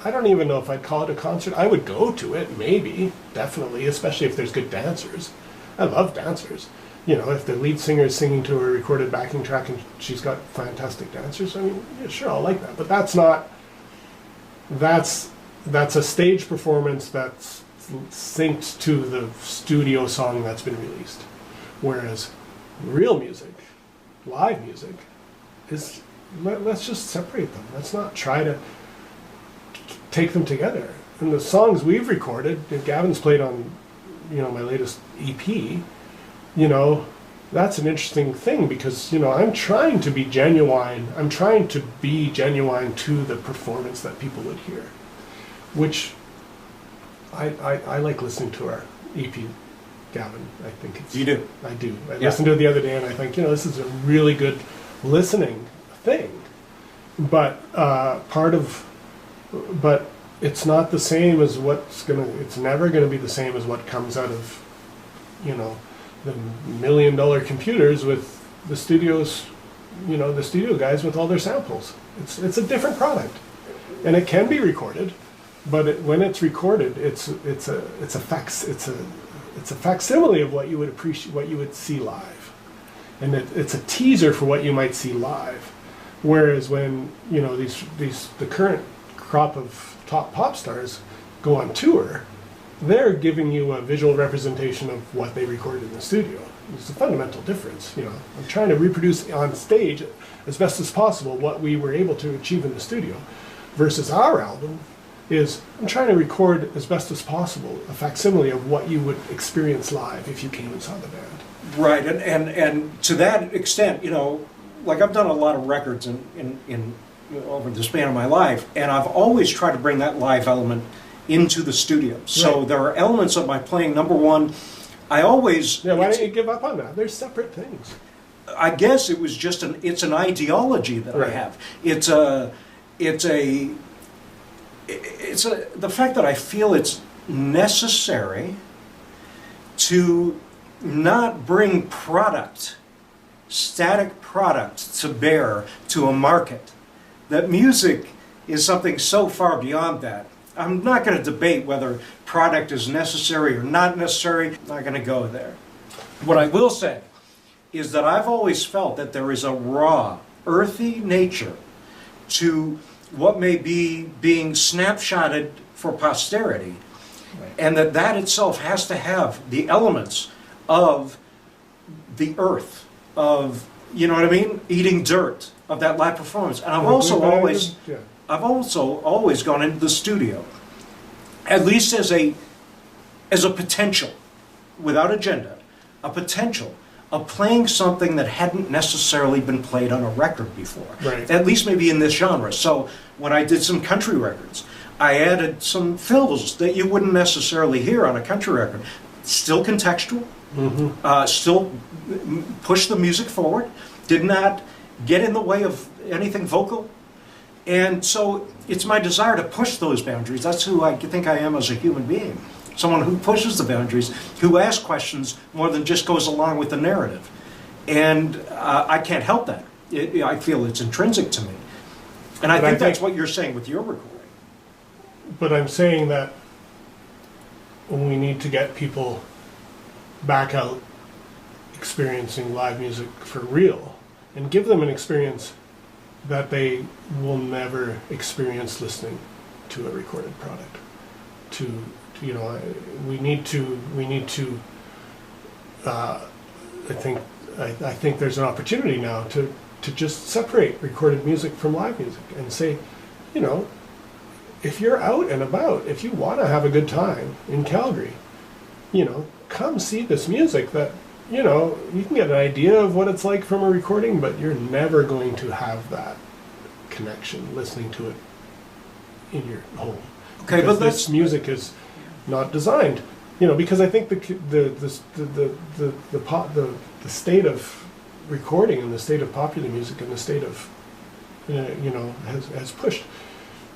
I don't even know if I'd call it a concert. I would go to it, maybe, definitely, especially if there's good dancers. I love dancers. If the lead singer is singing to a recorded backing track and she's got fantastic dancers, yeah, sure, I'll like that. But that's a stage performance that's synced to the studio song that's been released. Whereas real music, live music, is, let's just separate them. Let's not try to take them together. And the songs we've recorded, that Gavin's played on, my latest EP, that's an interesting thing, because, I'm trying to be genuine. I'm trying to be genuine to the performance that people would hear, which I like listening to our EP, Gavin. I think it's... You do? I do. I Yeah. listened to it the other day, and I think, this is a really good listening thing. But but it's not the same as it's never gonna be the same as what comes out of, the $1 million computers with the studios, the studio guys with all their samples. It's a different product, and it can be recorded, but when it's recorded, it's a facsimile of what you would appreciate, what you would see live, and it's a teaser for what you might see live. Whereas when the current crop of top pop stars go on tour, they're giving you a visual representation of what they recorded in the studio. It's a fundamental difference. I'm trying to reproduce on stage as best as possible what we were able to achieve in the studio, versus our album is I'm trying to record as best as possible a facsimile of what you would experience live if you came and saw the band. Right, and to that extent, like I've done a lot of records in over the span of my life, and I've always tried to bring that live element into the studio. So Right. there are elements of my playing. Number one, I always Yeah, why don't you give up on that? They're separate things. I guess it was just it's an ideology that I Right. have. The fact that I feel it's necessary to not bring static product to bear to a market. That music is something so far beyond that. I'm not going to debate whether product is necessary or not necessary. I'm not going to go there. What I will say is that I've always felt that there is a raw, earthy nature to what may be being snapshotted for posterity, and that itself has to have the elements of the earth, of, you know what I mean, eating dirt, of that live performance. And I've also always gone into the studio, at least as a potential, without agenda, a potential of playing something that hadn't necessarily been played on a record before. Right. At least maybe in this genre. So when I did some country records, I added some fills that you wouldn't necessarily hear on a country record. Still contextual, still push the music forward, did not get in the way of anything vocal. And so it's my desire to push those boundaries. That's who I think I am as a human being. Someone who pushes the boundaries, who asks questions more than just goes along with the narrative. And I can't help that. I feel it's intrinsic to me. And I think that's what you're saying with your recording. But I'm saying that we need to get people back out experiencing live music for real and give them an experience that they will never experience listening to a recorded product. We need to. I think there's an opportunity now to just separate recorded music from live music and say, if you're out and about, if you want to have a good time in Calgary, come see this music that, you can get an idea of what it's like from a recording, but you're never going to have that connection listening to it in your home. Okay, because but this music is not designed, because I think the state of recording and the state of popular music and the state of, has pushed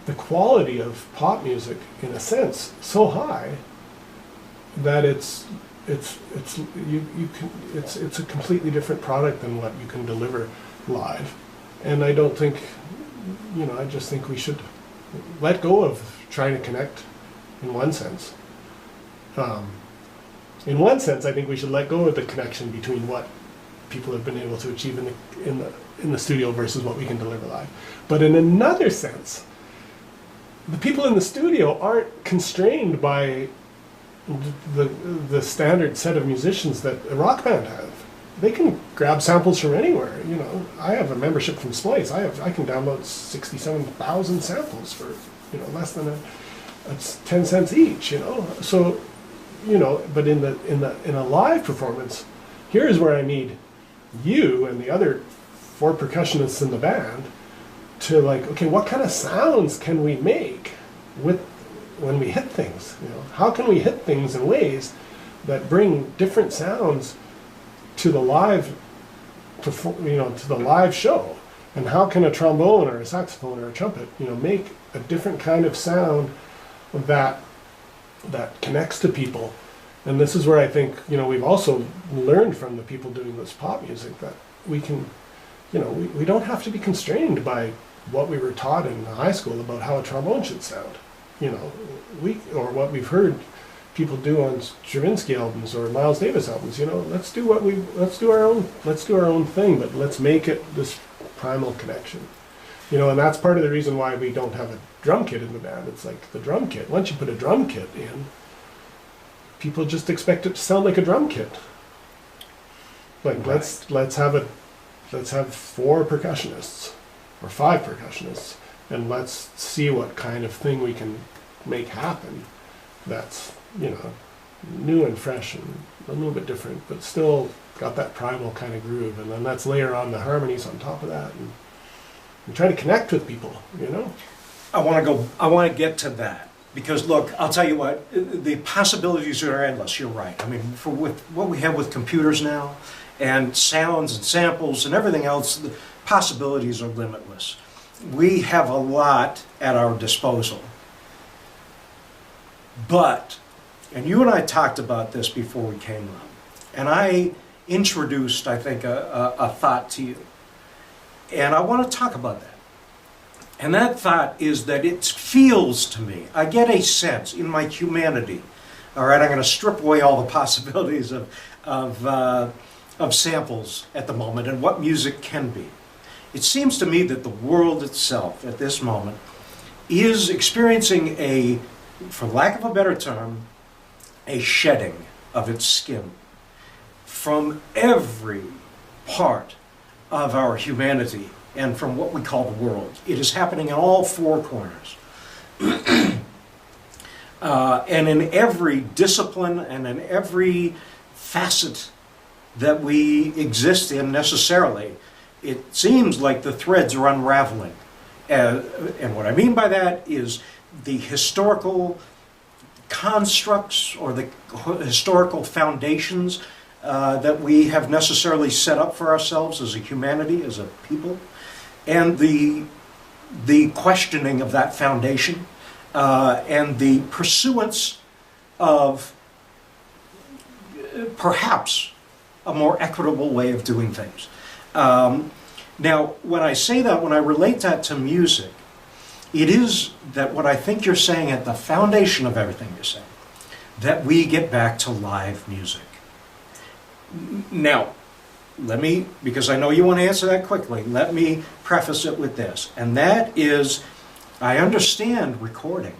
the quality of pop music in a sense so high that it's a completely different product than what you can deliver live. And I don't think, I just think we should let go of trying to connect in one sense. In one sense, I think we should let go of the connection between what people have been able to achieve in the studio versus what we can deliver live. But in another sense, the people in the studio aren't constrained by the standard set of musicians that a rock band have. They can grab samples from anywhere. I have a membership from Splice. I can download 67,000 samples for less than it's 10 cents each. So but in a live performance, here's where I need you and the other 4 percussionists in the band to what kind of sounds can we make when we hit things? How can we hit things in ways that bring different sounds to the live, to the live show? And how can a trombone or a saxophone or a trumpet, make a different kind of sound that connects to people? And this is where I think, we've also learned from the people doing this pop music that we can, we don't have to be constrained by what we were taught in high school about how a trombone should sound. Or what we've heard people do on Stravinsky albums or Miles Davis albums. Let's do our own thing, but let's make it this primal connection. And that's part of the reason why we don't have a drum kit in the band. It's like the drum kit. Once you put a drum kit in, people just expect it to sound like a drum kit. Like let's have 4 percussionists or 5 percussionists, and let's see what kind of thing we can make happen that's, you know, new and fresh and a little bit different, but still got that primal kind of groove. And then let's layer on the harmonies on top of that and try to connect with people, you know? I want to get to that. Because look, I'll tell you what, the possibilities are endless, you're right. I mean, with what we have with computers now, and sounds and samples and everything else, the possibilities are limitless. We have a lot at our disposal. But, and you and I talked about this before we came on, and I introduced, I think, a thought to you. And I want to talk about that. And that thought is that it feels to me, I get a sense in my humanity, all right, I'm going to strip away all the possibilities of samples at the moment and what music can be. It seems to me that the world itself at this moment is experiencing a, for lack of a better term, a shedding of its skin from every part of our humanity and from what we call the world. It is happening in all four corners. And in every discipline and in every facet that we exist in necessarily, it seems like the threads are unraveling. And what I mean by that is the historical constructs or the historical foundations that we have necessarily set up for ourselves as a humanity, as a people, and the questioning of that foundation and the pursuance of perhaps a more equitable way of doing things. Now, when I say that, when I relate that to music, it is that what I think you're saying at the foundation of everything you're saying, that we get back to live music. Now, let me, because I know you want to answer that quickly, let me preface it with this. And that is, I understand recording.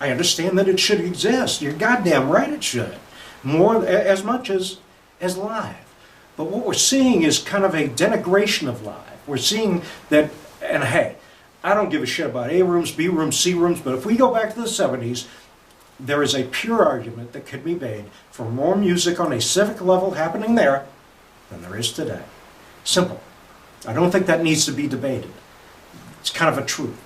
I understand that it should exist. You're goddamn right it should. More, as much as live. But what we're seeing is kind of a denigration of live. We're seeing that, and hey, I don't give a shit about A rooms, B rooms, C rooms, but if we go back to the 70s, there is a pure argument that could be made for more music on a civic level happening there than there is today. Simple. I don't think that needs to be debated. It's kind of a truth.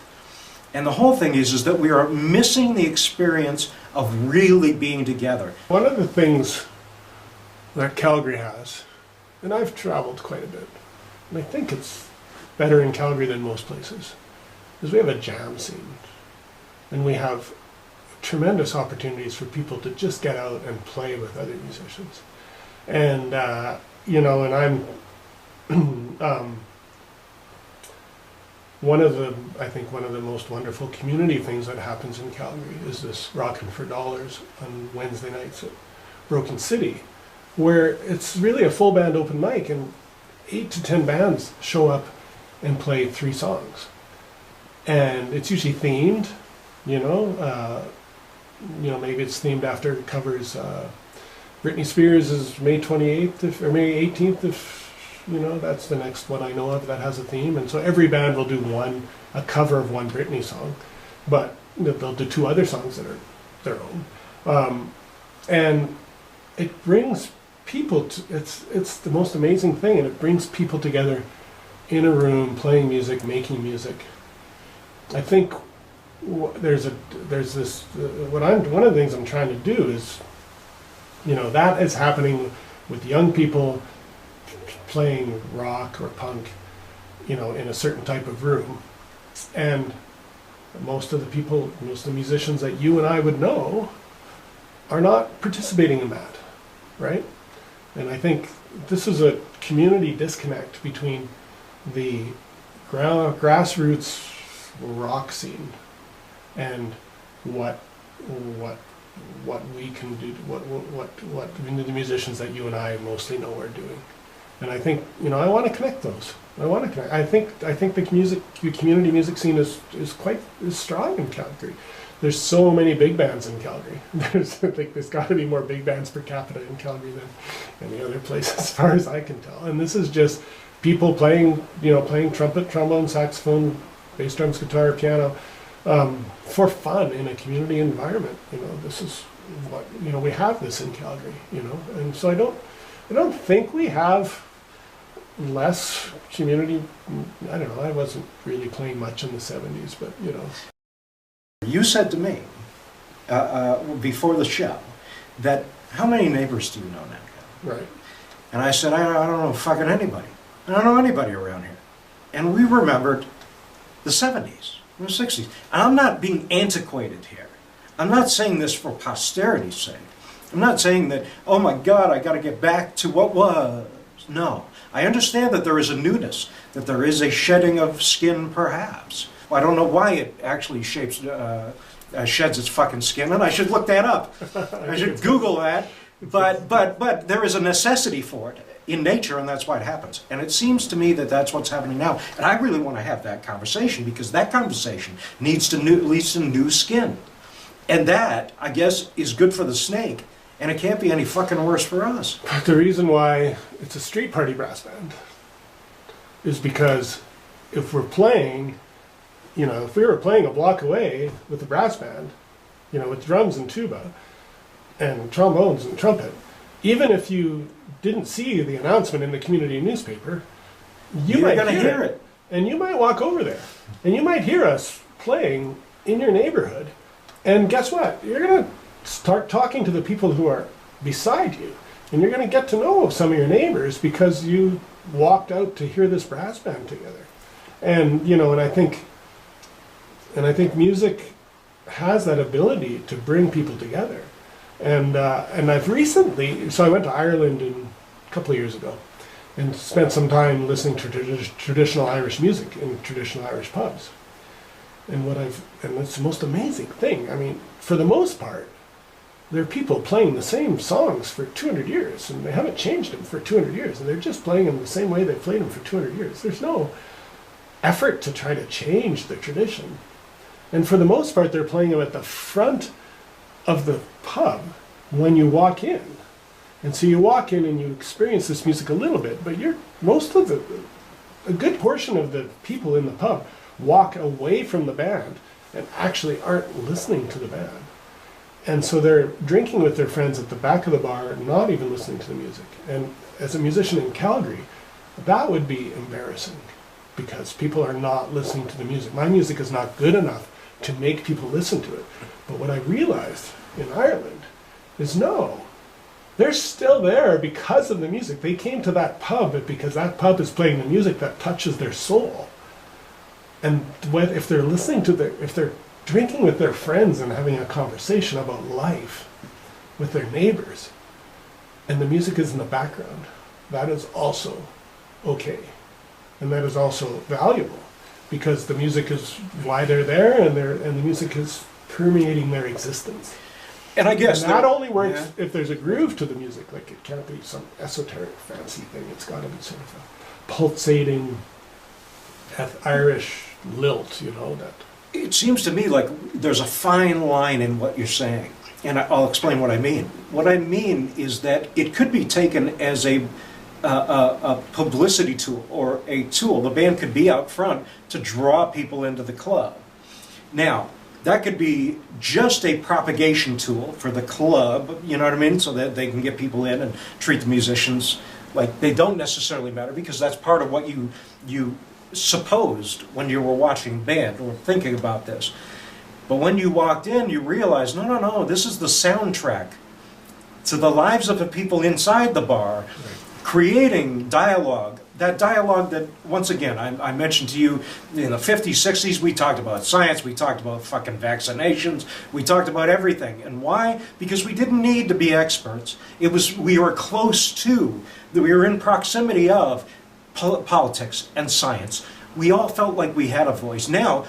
And the whole thing is that we are missing the experience of really being together. One of the things that Calgary has, and I've traveled quite a bit, and I think it's better in Calgary than most places, is we have a jam scene. And we have tremendous opportunities for people to just get out and play with other musicians. And, you know, and I'm, I think one of the most wonderful community things that happens in Calgary is this Rockin' for Dollars on Wednesday nights at Broken City, where it's really a full band open mic and 8 to 10 bands show up and play 3 songs. And it's usually themed, you know, maybe it's themed after it covers Britney Spears is May 28th or May 18th, if you know, that's the next one I know of that has a theme. And so every band will do a cover of one Britney song, but they'll do 2 other songs that are their own. And it brings people to, it's the most amazing thing, and it brings people together in a room playing music, making music. I think one of the things I'm trying to do is, you know, that is happening with young people playing rock or punk, you know, in a certain type of room. And most of the musicians that you and I would know are not participating in that, right? And I think this is a community disconnect between the grassroots rock scene and what we can do, what the musicians that you and I mostly know are doing. And I think, you know, I want to connect those. I think the community music scene is strong in Calgary. There's so many big bands in Calgary. I think there's got to be more big bands per capita in Calgary than any other place, as far as I can tell. And this is just people playing trumpet, trombone, saxophone, bass drums, guitar, piano, for fun in a community environment. This is what, we have this in Calgary, and so I don't think we have less community. I don't know, I wasn't really playing much in the 70s, but You said to me before the show that how many neighbors do you know now? Right. And I said, I don't know fucking anybody. I don't know anybody around here. And we remembered the 70s, the 60s. And I'm not being antiquated here. I'm not saying this for posterity's sake. I'm not saying that, oh my God, I got to get back to what was. No. I understand that there is a newness, that there is a shedding of skin perhaps. Well, I don't know why it actually sheds its fucking skin, and I should look that up. I should Google that. But there is a necessity for it in nature, and that's why it happens. And it seems to me that that's what's happening now. And I really want to have that conversation, because that conversation leads to new skin. And that, I guess, is good for the snake, and it can't be any fucking worse for us. But the reason why it's a street party brass band is because if we're playing, if we were playing a block away with a brass band, with drums and tuba and trombones and trumpet, even if you didn't see the announcement in the community newspaper, you might hear it. And you might walk over there, and you might hear us playing in your neighborhood. And guess what? You're going to start talking to the people who are beside you, and you're going to get to know some of your neighbors because you walked out to hear this brass band together. And and I think music has that ability to bring people together. And I've recently, so I went to Ireland a couple of years ago and spent some time listening to traditional Irish music in traditional Irish pubs. And it's the most amazing thing. I mean, for the most part, there are people playing the same songs for 200 years, and they haven't changed them for 200 years, and they're just playing them the same way they've played them for 200 years. There's no effort to try to change the tradition. And for the most part, they're playing them at the front of the pub when you walk in. And so you walk in and you experience this music a little bit, but a good portion of the people in the pub walk away from the band and actually aren't listening to the band. And so they're drinking with their friends at the back of the bar, not even listening to the music. And as a musician in Calgary, that would be embarrassing because people are not listening to the music. My music is not good enough to make people listen to it. But what I realized in Ireland is no, they're still there because of the music. They came to that pub because that pub is playing the music that touches their soul. And if they're if they're drinking with their friends and having a conversation about life with their neighbors, and the music is in the background, that is also okay. And that is also valuable because the music is why they're there, and the music is permeating their existence. And I guess that only works if there's a groove to the music. Like, it can't be some esoteric fancy thing. It's got to be sort of a pulsating Irish lilt, that. It seems to me like there's a fine line in what you're saying, and I'll explain what I mean. What I mean is that it could be taken as a publicity tool or a tool. The band could be out front to draw people into the club. Now, that could be just a propagation tool for the club, you know what I mean, so that they can get people in and treat the musicians like they don't necessarily matter, because that's part of what you supposed when you were watching band or thinking about this. But when you walked in, you realized, no, this is the soundtrack to the lives of the people inside the bar, creating dialogue. That dialogue that, once again, I mentioned to you, in the 50s, 60s, we talked about science, we talked about fucking vaccinations, we talked about everything. And why? Because we didn't need to be experts. We were close to, we were in proximity of politics and science. We all felt like we had a voice. Now,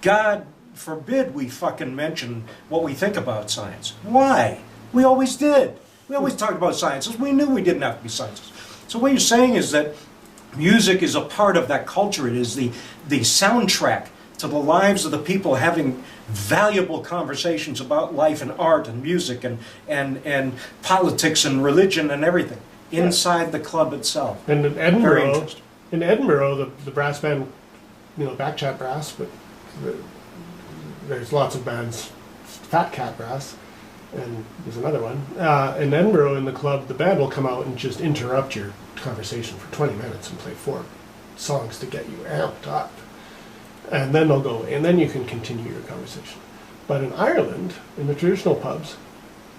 God forbid we fucking mention what we think about science. Why? We always did. We always talked about sciences. We knew we didn't have to be scientists. So what you're saying is that music is a part of that culture. It is the soundtrack to the lives of the people, having valuable conversations about life and art and music and politics and religion and everything inside the club itself. And in Edinburgh, the brass band, Backchat Brass, but there's lots of bands, Fat Cat Brass, and there's another one. In Edinburgh, in the club, the band will come out and just interrupt your conversation for 20 minutes and play 4 songs to get you amped up. And then they'll go away, and then you can continue your conversation. But in Ireland, in the traditional pubs,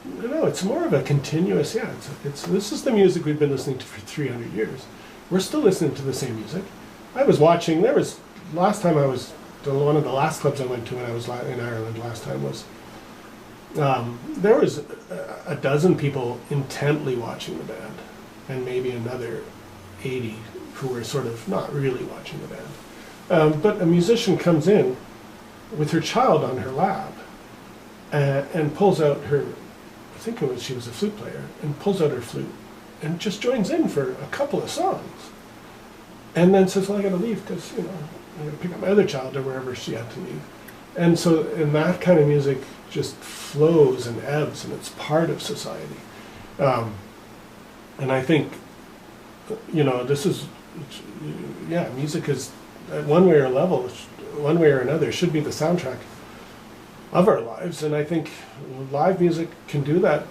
it's more of a continuous, this is the music we've been listening to for 300 years. We're still listening to the same music. I was watching, last time I was, one of the last clubs I went to when I was in Ireland last time was, there was a dozen people intently watching the band, and maybe another 80 who were sort of not really watching the band. But a musician comes in with her child on her lap and pulls out her, I think she was a flute player, and pulls out her flute and just joins in for a couple of songs. And then says, well, I gotta leave because, I gotta pick up my other child or wherever she had to leave. And that kind of music just flows and ebbs, and it's part of society. And I think, this is, music is, one way or another, should be the soundtrack of our lives. And I think live music can do that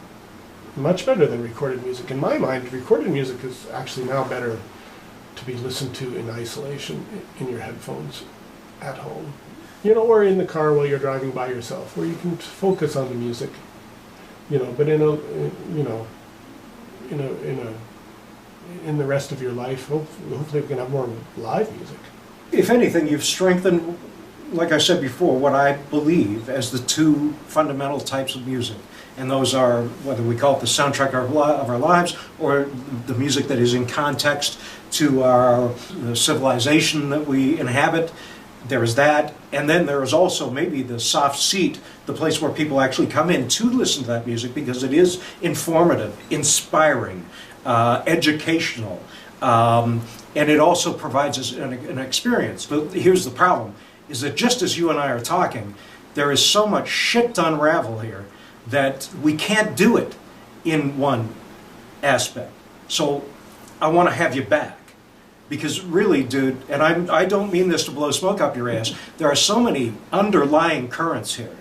much better than recorded music. In my mind, recorded music is actually now better to be listened to in isolation in your headphones at home, or in the car while you're driving by yourself, where you can focus on the music, but in the rest of your life, hopefully we can have more live music. If anything, you've strengthened, like I said before, what I believe as the 2 fundamental types of music. And those are, whether we call it the soundtrack of our lives, or the music that is in context to the civilization that we inhabit. There is that. And then there is also maybe the soft seat, the place where people actually come in to listen to that music because it is informative, inspiring, educational, and it also provides us an experience. But here's the problem, is that just as you and I are talking, there is so much shit to unravel here that we can't do it in one aspect. So I want to have you back. Because really, dude, and I don't mean this to blow smoke up your ass, there are so many underlying currents here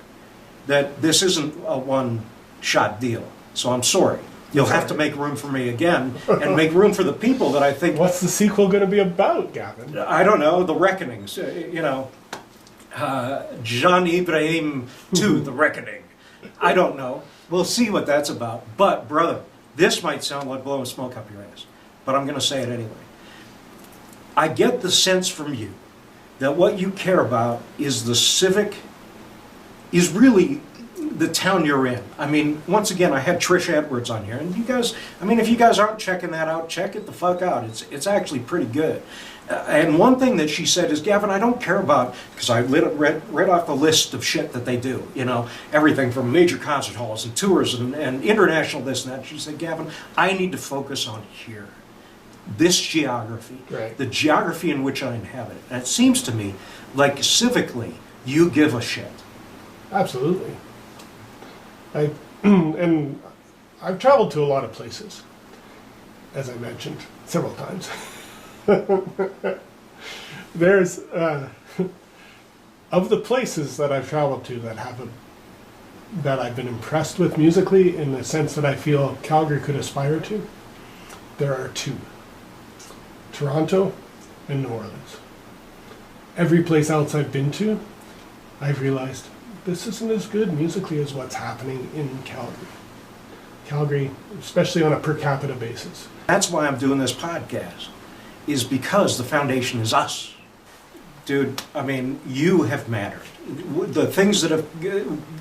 that this isn't a one-shot deal. So I'm sorry. You'll have to make room for me again and make room for the people that I think... What's the sequel going to be about, Gavin? I don't know, The Reckonings, Jean Ibrahim 2, The Reckoning. I don't know. We'll see what that's about. But, brother, this might sound like blowing smoke up your ass, but I'm going to say it anyway. I get the sense from you that what you care about is is really the town you're in. I mean, once again, I had Trish Edwards on here, and you guys, if you guys aren't checking that out, check it the fuck out. It's actually pretty good. And one thing that she said is, Gavin, I don't care about, because I read off the list of shit that they do, everything from major concert halls and tours and international this and that. She said, Gavin, I need to focus on here. This geography, right. The geography in which I inhabit. And it seems to me like civically, you give a shit. Absolutely. And I've traveled to a lot of places, as I mentioned several times. There's of the places that I've traveled to that I've been impressed with musically in the sense that I feel Calgary could aspire to. There are 2. Toronto and New Orleans. Every place else I've been to, I've realized this isn't as good musically as what's happening in Calgary. Calgary, especially on a per capita basis. That's why I'm doing this podcast, is because the foundation is us. Dude, you have mattered. The things that have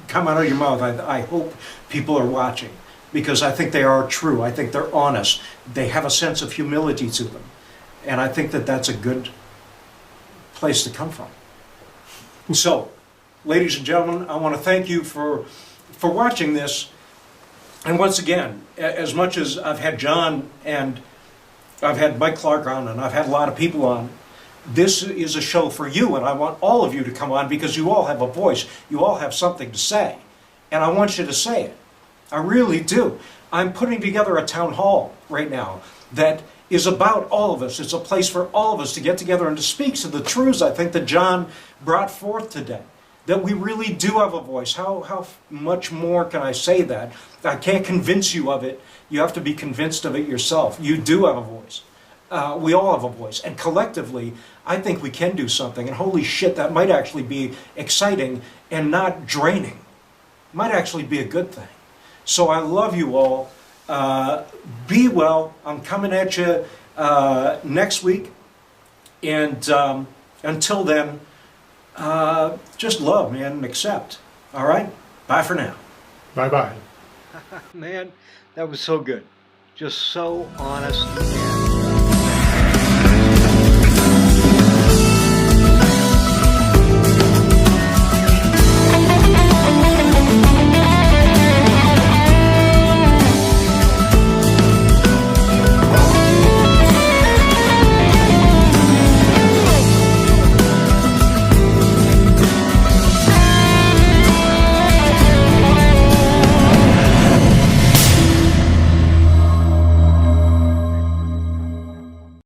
come out of your mouth, I hope people are watching, because I think they are true. I think they're honest. They have a sense of humility to them. And I think that that's a good place to come from. So, ladies and gentlemen, I want to thank you for watching this. And once again, as much as I've had John and I've had Mike Clark on and I've had a lot of people on, this is a show for you, and I want all of you to come on because you all have a voice. You all have something to say. And I want you to say it. I really do. I'm putting together a town hall right now that is about all of us. It's a place for all of us to get together and to speak to the truths, I think, that John brought forth today. that we really do have a voice. How much more can I say that? I can't convince you of it. You have to be convinced of it yourself. You do have a voice. We all have a voice. And collectively, I think we can do something. And holy shit, that might actually be exciting and not draining. Might actually be a good thing. So I love you all. Be well. I'm coming at you next week. And until then, just love, man, and accept. All right? Bye for now. Bye-bye. Man, that was so good. Just so honest and